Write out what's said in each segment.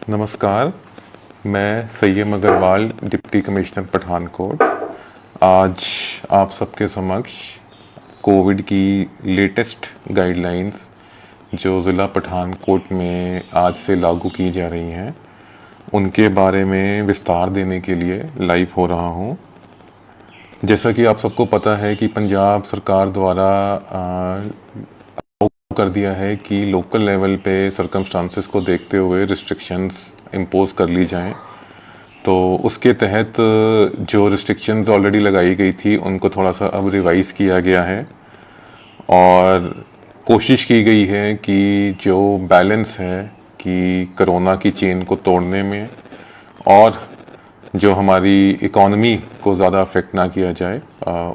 नमस्कार, मैं Saiyam Agarwal, deputy commissioner Pathankot. आज आप सबके समक्ष कोविड की लेटेस्ट गाइडलाइंस जो ज़िला पठानकोट में आज से लागू की जा रही हैं उनके बारे में विस्तार देने के लिए लाइव हो रहा हूं। जैसा कि आप सबको पता है कि पंजाब सरकार द्वारा कर दिया है कि लोकल लेवल पे सर्कमस्टांसेस को देखते हुए रिस्ट्रिक्शंस इम्पोज कर ली जाएं। तो उसके तहत जो रिस्ट्रिक्शंस ऑलरेडी लगाई गई थी उनको थोड़ा सा अब रिवाइज़ किया गया है और कोशिश की गई है कि जो बैलेंस है कि कोरोना की चेन को तोड़ने में और जो हमारी इकॉनमी को ज़्यादा अफेक्ट ना किया जाए,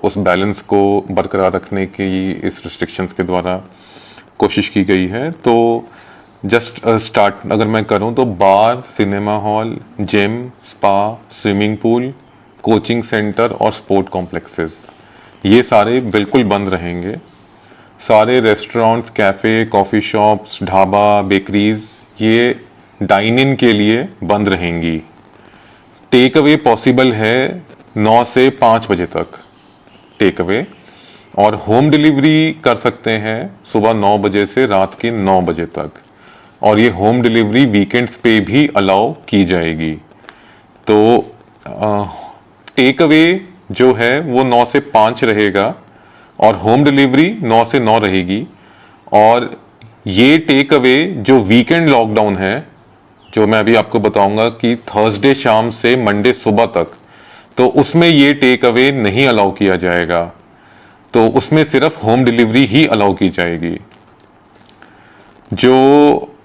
उस बैलेंस को बरकरार रखने की इस रिस्ट्रिक्शंस के द्वारा कोशिश की गई है। तो जस्ट स्टार्ट अगर मैं करूं तो bar, cinema hall, gym, spa, swimming pool, coaching centre और स्पोर्ट कॉम्प्लेक्सेस ये सारे बिल्कुल बंद रहेंगे। सारे restaurants, cafes, coffee shops, dhaba, bakeries ये डाइन इन के लिए बंद रहेंगी। टेक अवे पॉसिबल है 9 से 5 बजे तक टेक अवे, और होम डिलीवरी कर सकते हैं सुबह 9 बजे से रात के 9 बजे तक, और ये होम डिलीवरी वीकेंड्स पे भी अलाउ की जाएगी। तो टेक अवे जो है वो 9 से 5 रहेगा और होम डिलीवरी 9 से 9 रहेगी। और ये टेक अवे जो वीकेंड लॉकडाउन है, जो मैं अभी आपको बताऊंगा कि थर्सडे शाम से मंडे सुबह तक, तो उसमें ये टेक अवे नहीं अलाउ किया जाएगा। तो उसमें सिर्फ होम डिलीवरी ही अलाउ की जाएगी। जो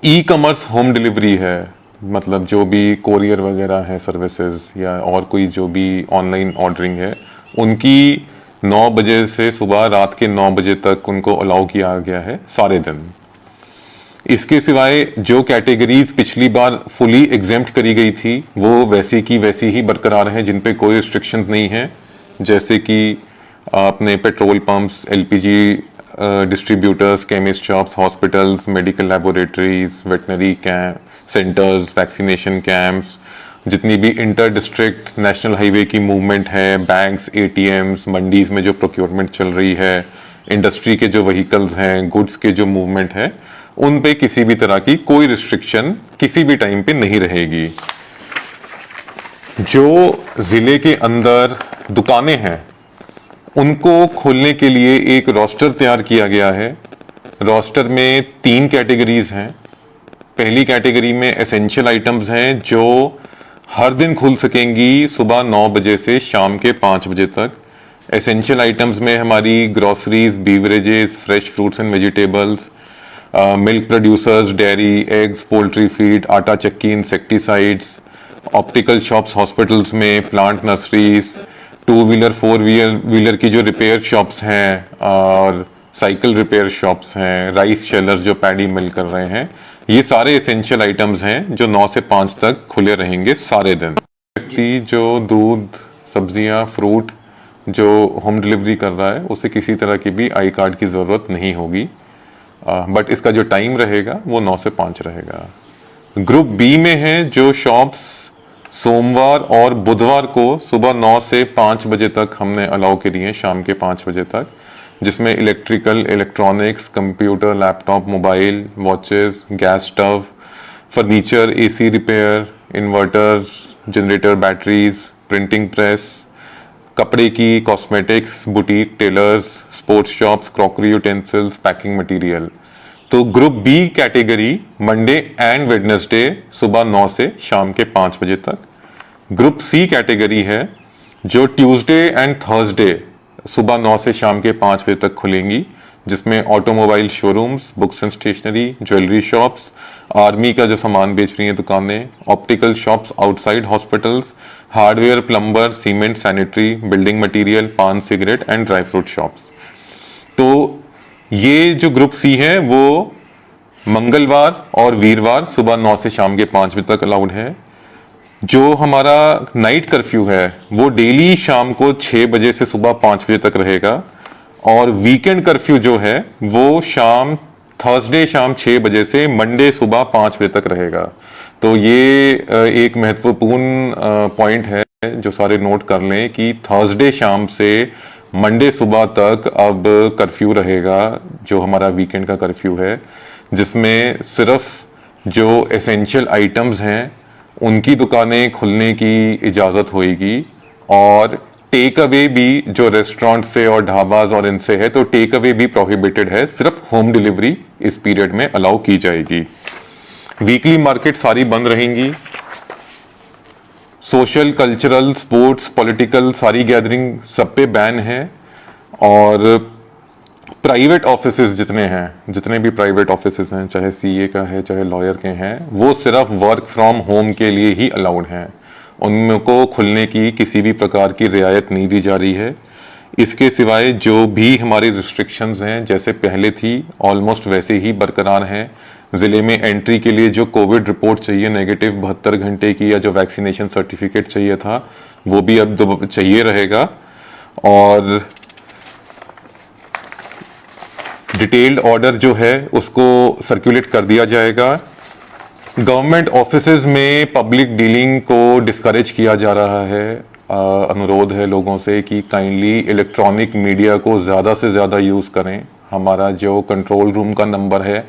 ई कॉमर्स होम डिलीवरी है, मतलब जो भी कोरियर वगैरह है सर्विसेज या और कोई जो भी ऑनलाइन ऑर्डरिंग है, उनकी 9 बजे से सुबह रात के 9 बजे तक उनको अलाउ किया गया है सारे दिन। इसके सिवाय जो कैटेगरीज पिछली बार फुली एग्जेम्प्ट करी गई थी वो वैसी की वैसी ही बरकरार हैं, जिन पे कोई रिस्ट्रिक्शंस नहीं है। जैसे कि अपने petrol pumps, LPG distributors, chemist shops, hospitals, medical laboratories, veterinary camp centres, vaccination camps, जितनी भी इंटर डिस्ट्रिक्ट नेशनल हाईवे की मूवमेंट है, बैंक्स, एटीएम्स, मंडीज में जो प्रोक्योरमेंट चल रही है, इंडस्ट्री के जो व्हीकल्स हैं, गुड्स के जो मूवमेंट है, उन पे किसी भी तरह की कोई रिस्ट्रिक्शन किसी भी टाइम पे नहीं रहेगी। जो जिले के अंदर दुकानें हैं उनको खोलने के लिए एक रोस्टर तैयार किया गया है। रोस्टर में 3 कैटेगरीज हैं। पहली कैटेगरी में एसेंशियल आइटम्स हैं जो हर दिन खुल सकेंगी सुबह 9 बजे से शाम के 5 बजे तक। एसेंशियल आइटम्स में हमारी groceries, beverages, fresh fruits and vegetables, milk producers, dairy, eggs, poultry feed, आटा चक्की, इंसेक्टिसाइड्स, ऑप्टिकल शॉप्स हॉस्पिटल्स में, प्लांट नर्सरीज, 2 व्हीलर 4 व्हीलर की जो रिपेयर शॉप्स हैं और साइकिल रिपेयर शॉप्स हैं, राइस शेलर्स जो पैडी मिल कर रहे हैं, ये सारे एसेंशियल आइटम्स हैं जो 9 से 5 तक खुले रहेंगे सारे दिन। व्यक्ति जो दूध, सब्जियां, फ्रूट जो होम डिलीवरी कर रहा है उसे किसी तरह की भी आई कार्ड की ज़रूरत नहीं होगी, बट इसका जो टाइम रहेगा वो 9 से 5 रहेगा। ग्रुप बी में है जो शॉप्स सोमवार और बुधवार को सुबह 9 से 5 बजे तक हमने अलाउ करी हैं, शाम के 5 बजे तक, जिसमें electrical, electronics, computer, laptop, mobile, watches, gas stove, furniture, AC repair, inverters, generator, batteries, printing press, कपड़े की, cosmetics, boutique, tailors, sports shops, crockery utensils, packing material. तो group B category Monday and Wednesday सुबह 9 से शाम के 5 बजे तक। Group C category है जो ट्यूसडे एंड थर्सडे सुबह 9 से शाम के 5 बजे तक खुलेंगी, जिसमें automobile showrooms, books and stationery, jewellery shops, army का जो सामान बेच रही हैं दुकानें, optical shops outside hospitals, hardware, plumber, cement, sanitary, building material, paan, cigarette and dry fruit shops. तो ये जो ग्रुप सी है वो मंगलवार और वीरवार सुबह 9 से शाम के 5 बजे तक अलाउड है। जो हमारा नाइट कर्फ्यू है वो डेली शाम को 6 बजे से सुबह 5 बजे तक रहेगा, और वीकेंड कर्फ्यू जो है वो थर्सडे शाम 6 बजे से मंडे सुबह 5 बजे तक रहेगा। तो ये एक महत्वपूर्ण पॉइंट है जो सारे नोट कर लें कि थर्सडे शाम से मंडे सुबह तक अब कर्फ्यू रहेगा, जो हमारा वीकेंड का कर्फ्यू है, जिसमें सिर्फ जो एसेंशियल आइटम्स हैं उनकी दुकानें खुलने की इजाज़त होगी, और टेक अवे भी जो रेस्टोरेंट से और ढाबाज और इनसे है तो टेक अवे भी प्रोहिबिटेड है, सिर्फ होम डिलीवरी इस पीरियड में अलाउ की जाएगी। वीकली मार्केट सारी बंद रहेंगी। सोशल, कल्चरल, स्पोर्ट्स, पॉलिटिकल सारी गैदरिंग सब पे बैन है। और प्राइवेट ऑफिसेज जितने भी प्राइवेट ऑफिसेज हैं, चाहे सीए का है चाहे लॉयर के हैं, वो सिर्फ वर्क फ्रॉम होम के लिए ही अलाउड हैं। उनमें को खुलने की किसी भी प्रकार की रियायत नहीं दी जा रही है। इसके सिवाय जो भी हमारी रिस्ट्रिक्शंस हैं जैसे पहले थी ऑलमोस्ट वैसे ही बरकरार हैं। ज़िले में एंट्री के लिए जो कोविड रिपोर्ट चाहिए नेगेटिव 72 घंटे की, या जो वैक्सीनेशन सर्टिफिकेट चाहिए था वो भी अब चाहिए रहेगा। और डिटेल्ड ऑर्डर जो है उसको सर्कुलेट कर दिया जाएगा। गवर्नमेंट ऑफिसेज में पब्लिक डीलिंग को डिस्करेज किया जा रहा है। अनुरोध है लोगों से कि काइंडली इलेक्ट्रॉनिक मीडिया को ज़्यादा से ज़्यादा यूज़ करें। हमारा जो कंट्रोल रूम का नंबर है,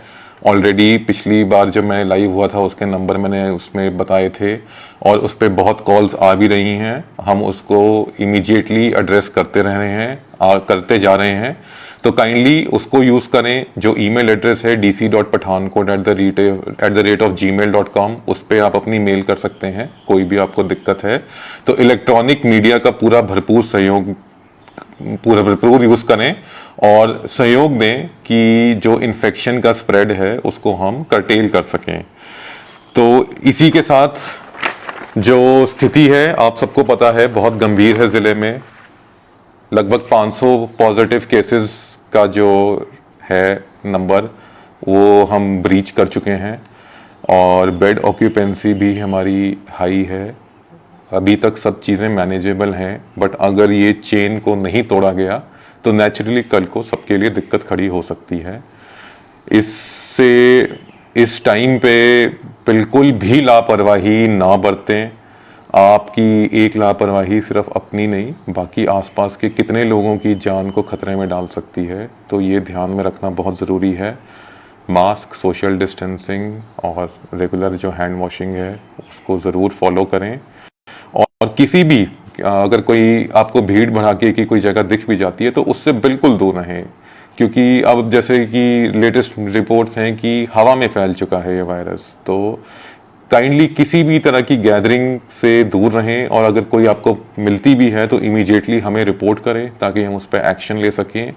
ऑलरेडी पिछली बार जब मैं लाइव हुआ था उसके नंबर मैंने उसमें बताए थे, और उस पर बहुत कॉल्स आ भी रही हैं। हम उसको इमीडिएटली एड्रेस करते करते जा रहे हैं। तो काइंडली उसको यूज़ करें। जो ईमेल एड्रेस है dc.pathankot@gmail.com, उस पर आप अपनी मेल कर सकते हैं कोई भी आपको दिक्कत है। तो इलेक्ट्रॉनिक मीडिया का पूरा भरपूर यूज़ करें और सहयोग दें कि जो इन्फेक्शन का स्प्रेड है उसको हम कर्टेल कर सकें। तो इसी के साथ जो स्थिति है आप सबको पता है बहुत गंभीर है। ज़िले में लगभग 500 पॉजिटिव केसेस का जो है नंबर वो हम ब्रीच कर चुके हैं, और बेड ऑक्यूपेंसी भी हमारी हाई है। अभी तक सब चीज़ें मैनेजेबल हैं, बट अगर ये चेन को नहीं तोड़ा गया तो नेचुरली कल को सबके लिए दिक्कत खड़ी हो सकती है। इससे इस टाइम पे बिल्कुल भी लापरवाही ना बरतें। आपकी एक लापरवाही सिर्फ अपनी नहीं बाकी आसपास के कितने लोगों की जान को खतरे में डाल सकती है, तो ये ध्यान में रखना बहुत ज़रूरी है। मास्क, सोशल डिस्टेंसिंग और रेगुलर जो हैंड वॉशिंग है उसको ज़रूर फॉलो करें। और किसी भी अगर कोई आपको भीड़ भड़ाके की कोई जगह दिख भी जाती है तो उससे बिल्कुल दूर रहें, क्योंकि अब जैसे कि लेटेस्ट रिपोर्ट्स हैं कि हवा में फैल चुका है ये वायरस। तो काइंडली किसी भी तरह की गैदरिंग से दूर रहें, और अगर कोई आपको मिलती भी है तो इमीडिएटली हमें रिपोर्ट करें ताकि हम उस पर एक्शन ले सकें।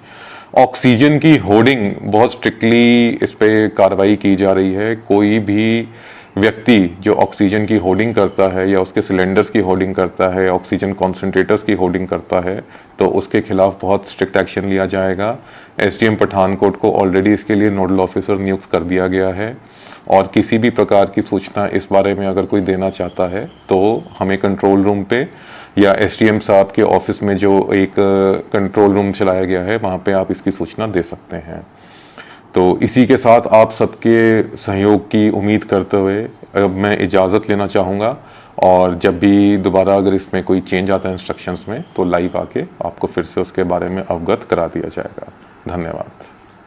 ऑक्सीजन की होर्डिंग बहुत स्ट्रिक्टली इस पर कार्रवाई की जा रही है। कोई भी व्यक्ति जो ऑक्सीजन की होर्डिंग करता है या उसके सिलेंडर्स की होर्डिंग करता है, ऑक्सीजन कॉन्सेंट्रेटर्स की होर्डिंग करता है, तो उसके खिलाफ बहुत स्ट्रिक्ट एक्शन लिया जाएगा। एसडीएम पठानकोट को ऑलरेडी इसके लिए नोडल ऑफिसर नियुक्त कर दिया गया है, और किसी भी प्रकार की सूचना इस बारे में अगर कोई देना चाहता है तो हमें कंट्रोल रूम पे या एसडीएम साहब के ऑफिस में जो एक कंट्रोल रूम चलाया गया है वहाँ पे आप इसकी सूचना दे सकते हैं। तो इसी के साथ आप सबके सहयोग की उम्मीद करते हुए अब मैं इजाज़त लेना चाहूँगा, और जब भी दोबारा अगर इसमें कोई चेंज आता है इंस्ट्रक्शंस में तो लाइव आके आपको फिर से उसके बारे में अवगत करा दिया जाएगा। धन्यवाद।